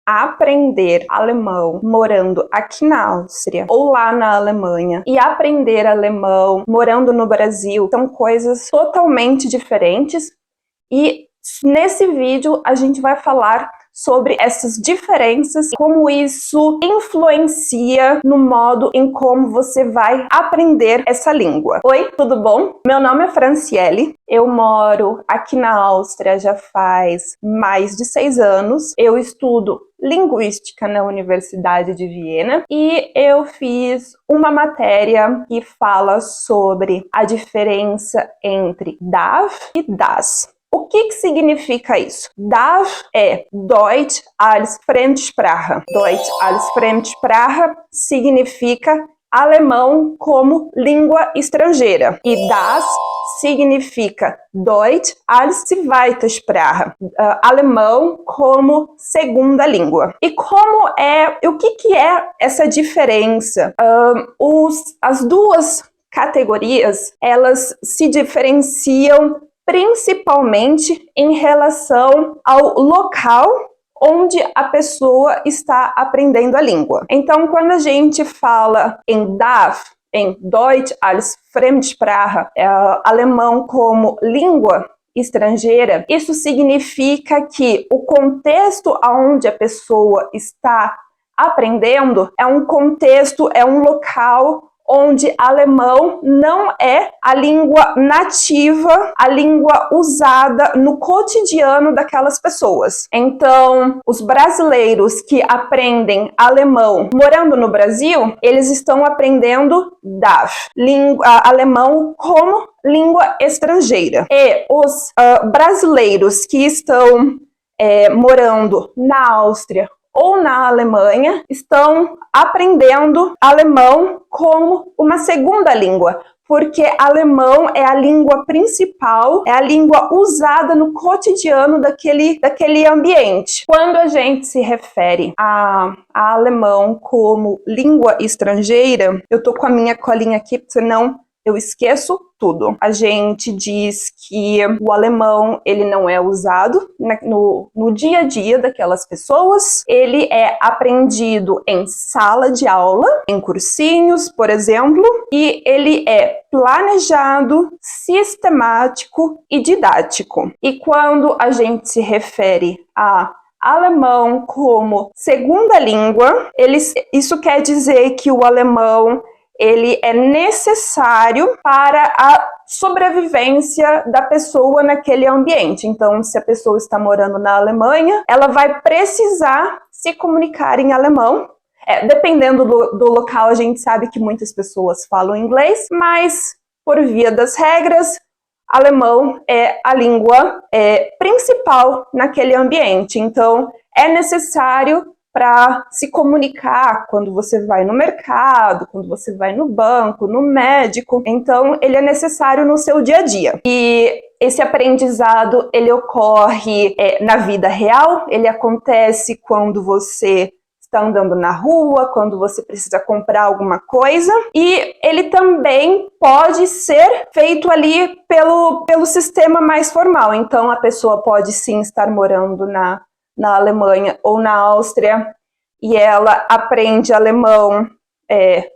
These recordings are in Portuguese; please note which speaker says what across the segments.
Speaker 1: aprender alemão morando aqui na Áustria ou lá na Alemanha e aprender alemão morando no Brasil são coisas totalmente diferentes, e nesse vídeo a gente vai falar sobre essas diferenças e como isso influencia no modo em como você vai aprender essa língua. Oi, tudo bom? Meu nome é Franciele, eu moro aqui na Áustria já faz mais de 6 anos, eu estudo Linguística na Universidade de Viena e eu fiz uma matéria que fala sobre a diferença entre darf e das. O que significa isso? Darf é Deutsch als Fremdsprache. Deutsch als Fremdsprache significa alemão como língua estrangeira. E das significa Deutsch als zweite Sprache, alemão como segunda língua. E o que é essa diferença? As duas categorias, elas se diferenciam principalmente em relação ao local onde a pessoa está aprendendo a língua. Então, quando a gente fala em darf, em Deutsch als Fremdsprache, alemão como língua estrangeira, isso significa que o contexto onde a pessoa está aprendendo é um contexto, é um local onde alemão não é a língua nativa, a língua usada no cotidiano daquelas pessoas. Então, os brasileiros que aprendem alemão morando no Brasil, eles estão aprendendo DAF, alemão como língua estrangeira. E os brasileiros que estão morando na Áustria ou na Alemanha, estão aprendendo alemão como uma segunda língua, porque alemão é a língua principal, é a língua usada no cotidiano daquele ambiente. Quando a gente se refere a alemão como língua estrangeira, eu tô com a minha colinha aqui, senão eu esqueço tudo. A gente diz que o alemão, ele não é usado no dia a dia daquelas pessoas. Ele é aprendido em sala de aula, em cursinhos, por exemplo, e ele é planejado, sistemático e didático. E quando a gente se refere a alemão como segunda língua, isso quer dizer que o alemão ele é necessário para a sobrevivência da pessoa naquele ambiente. Então, se a pessoa está morando na Alemanha, ela vai precisar se comunicar em alemão. Dependendo do local, a gente sabe que muitas pessoas falam inglês, mas, por via das regras, alemão é a língua principal naquele ambiente. Então, é necessário para se comunicar quando você vai no mercado, quando você vai no banco, no médico. Então, ele é necessário no seu dia a dia. E esse aprendizado, ele ocorre na vida real, ele acontece quando você está andando na rua, quando você precisa comprar alguma coisa, e ele também pode ser feito ali pelo sistema mais formal. Então, a pessoa pode sim estar morando na Alemanha ou na Áustria, e ela aprende alemão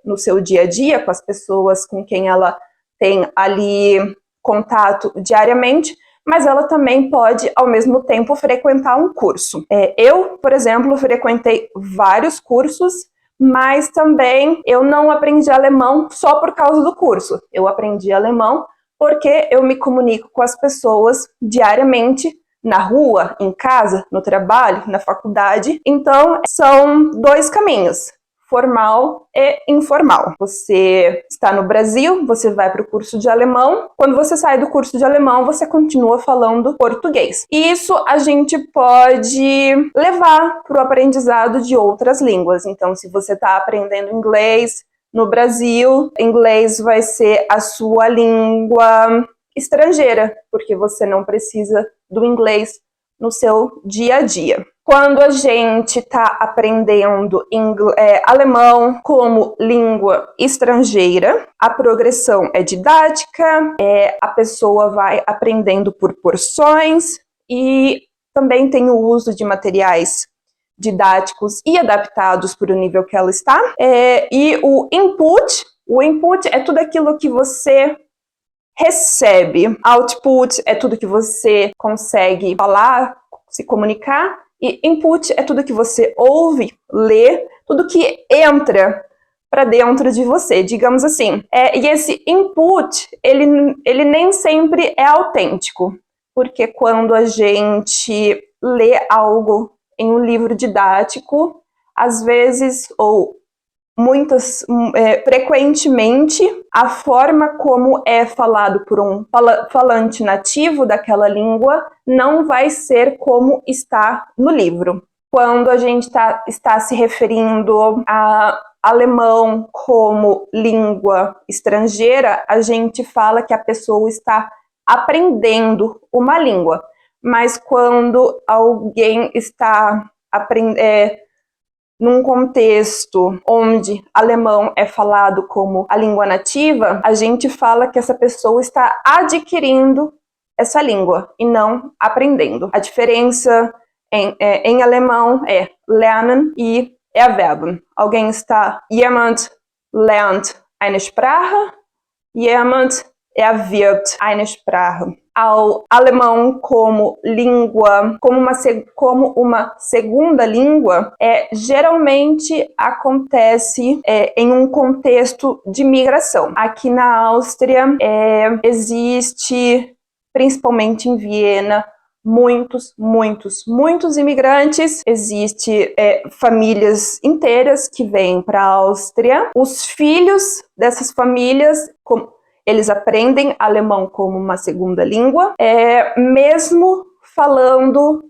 Speaker 1: no seu dia a dia, com as pessoas com quem ela tem ali contato diariamente, mas ela também pode, ao mesmo tempo, frequentar um curso. Eu, por exemplo, frequentei vários cursos, mas também eu não aprendi alemão só por causa do curso. Eu aprendi alemão porque eu me comunico com as pessoas diariamente, na rua, em casa, no trabalho, na faculdade. Então, são dois caminhos, formal e informal. Você está no Brasil, você vai para o curso de alemão. Quando você sai do curso de alemão, você continua falando português. E isso a gente pode levar para o aprendizado de outras línguas. Então, se você está aprendendo inglês no Brasil, inglês vai ser a sua língua estrangeira, porque você não precisa do inglês no seu dia a dia. Quando a gente está aprendendo alemão como língua estrangeira, a progressão é didática, a pessoa vai aprendendo por porções e também tem o uso de materiais didáticos e adaptados para o nível que ela está. E o input é tudo aquilo que você recebe. Output é tudo que você consegue falar, se comunicar. E input é tudo que você ouve, lê, tudo que entra para dentro de você, digamos assim. E esse input, ele nem sempre é autêntico, porque quando a gente lê algo em um livro didático, às vezes, ou frequentemente, a forma como é falado por um falante nativo daquela língua não vai ser como está no livro. Quando a gente está se referindo a alemão como língua estrangeira, a gente fala que a pessoa está aprendendo uma língua. Mas quando alguém está num contexto onde alemão é falado como a língua nativa, a gente fala que essa pessoa está adquirindo essa língua e não aprendendo. A diferença em alemão é lernen e erwerben. Jemand lernt eine Sprache, jemand erwirbt eine Sprache. Ao alemão como língua, como uma segunda língua, geralmente acontece em um contexto de migração. Aqui na Áustria existe, principalmente em Viena, muitos imigrantes. Existe famílias inteiras que vêm para a Áustria. Os filhos dessas famílias, eles aprendem alemão como uma segunda língua, mesmo falando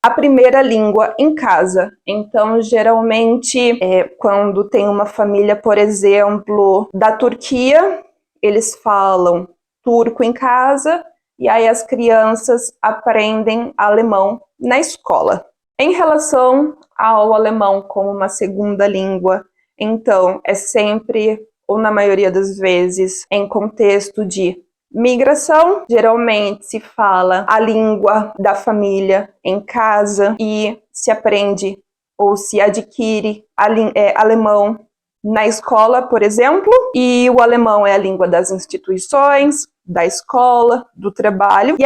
Speaker 1: a primeira língua em casa. Então, geralmente, quando tem uma família, por exemplo, da Turquia, eles falam turco em casa, e aí as crianças aprendem alemão na escola. Em relação ao alemão como uma segunda língua, então, é sempre, ou na maioria das vezes, em contexto de migração. Geralmente se fala a língua da família em casa e se aprende ou se adquire alemão na escola, por exemplo, e o alemão é a língua das instituições, da escola, do trabalho, e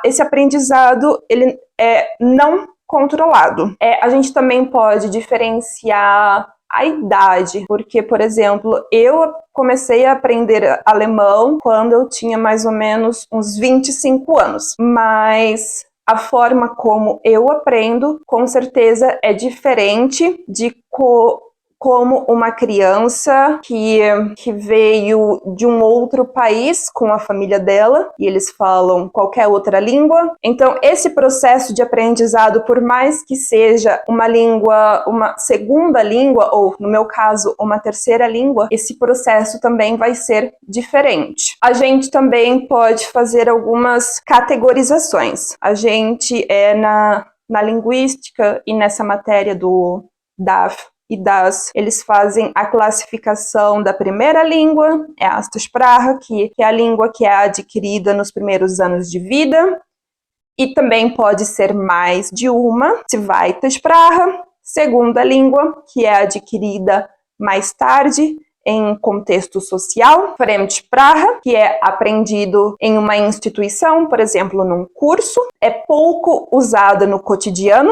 Speaker 1: esse aprendizado ele é não controlado. A gente também pode diferenciar a idade, porque, por exemplo, eu comecei a aprender alemão quando eu tinha mais ou menos uns 25 anos, mas a forma como eu aprendo, com certeza, é diferente de como uma criança que veio de um outro país com a família dela, e eles falam qualquer outra língua. Então, esse processo de aprendizado, por mais que seja uma língua, uma segunda língua, ou, no meu caso, uma terceira língua, esse processo também vai ser diferente. A gente também pode fazer algumas categorizações. A gente na linguística e nessa matéria do DAF e DAS, eles fazem a classificação da primeira língua, Erste Sprache, que é a língua que é adquirida nos primeiros anos de vida, e também pode ser mais de uma, Zweite Sprache, segunda língua, que é adquirida mais tarde, em contexto social, Fremdsprache, que é aprendido em uma instituição, por exemplo, num curso, é pouco usada no cotidiano.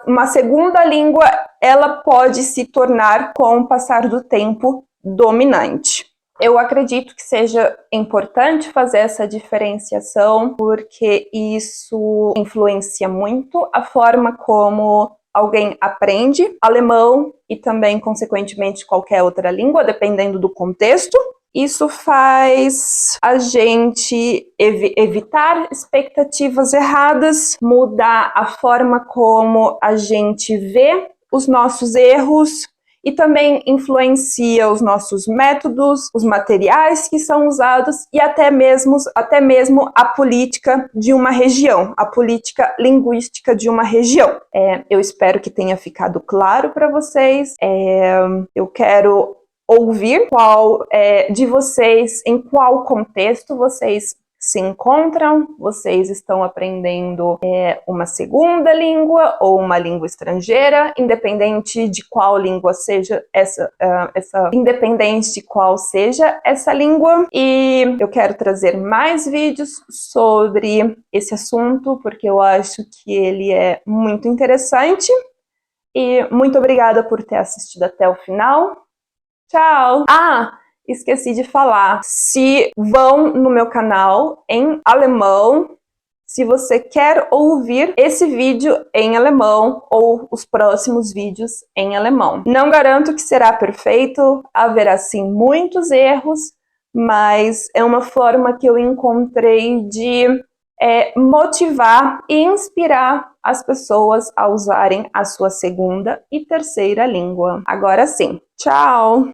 Speaker 1: Uma segunda língua, ela pode se tornar, com o passar do tempo, dominante. Eu acredito que seja importante fazer essa diferenciação, porque isso influencia muito a forma como alguém aprende alemão e também, consequentemente, qualquer outra língua, dependendo do contexto. Isso faz a gente evitar expectativas erradas, mudar a forma como a gente vê os nossos erros, e também influencia os nossos métodos, os materiais que são usados e até mesmo a política de uma região, a política linguística de uma região. Eu espero que tenha ficado claro para vocês. Eu quero ouvir de vocês, em qual contexto vocês se encontram, vocês estão aprendendo uma segunda língua ou uma língua estrangeira, independente de qual língua seja independente de qual seja essa língua. E eu quero trazer mais vídeos sobre esse assunto, porque eu acho que ele é muito interessante. E muito obrigada por ter assistido até o final. Tchau! Esqueci de falar, se vão no meu canal em alemão, se você quer ouvir esse vídeo em alemão ou os próximos vídeos em alemão. Não garanto que será perfeito, haverá sim muitos erros, mas é uma forma que eu encontrei de motivar e inspirar as pessoas a usarem a sua segunda e terceira língua. Agora sim, tchau!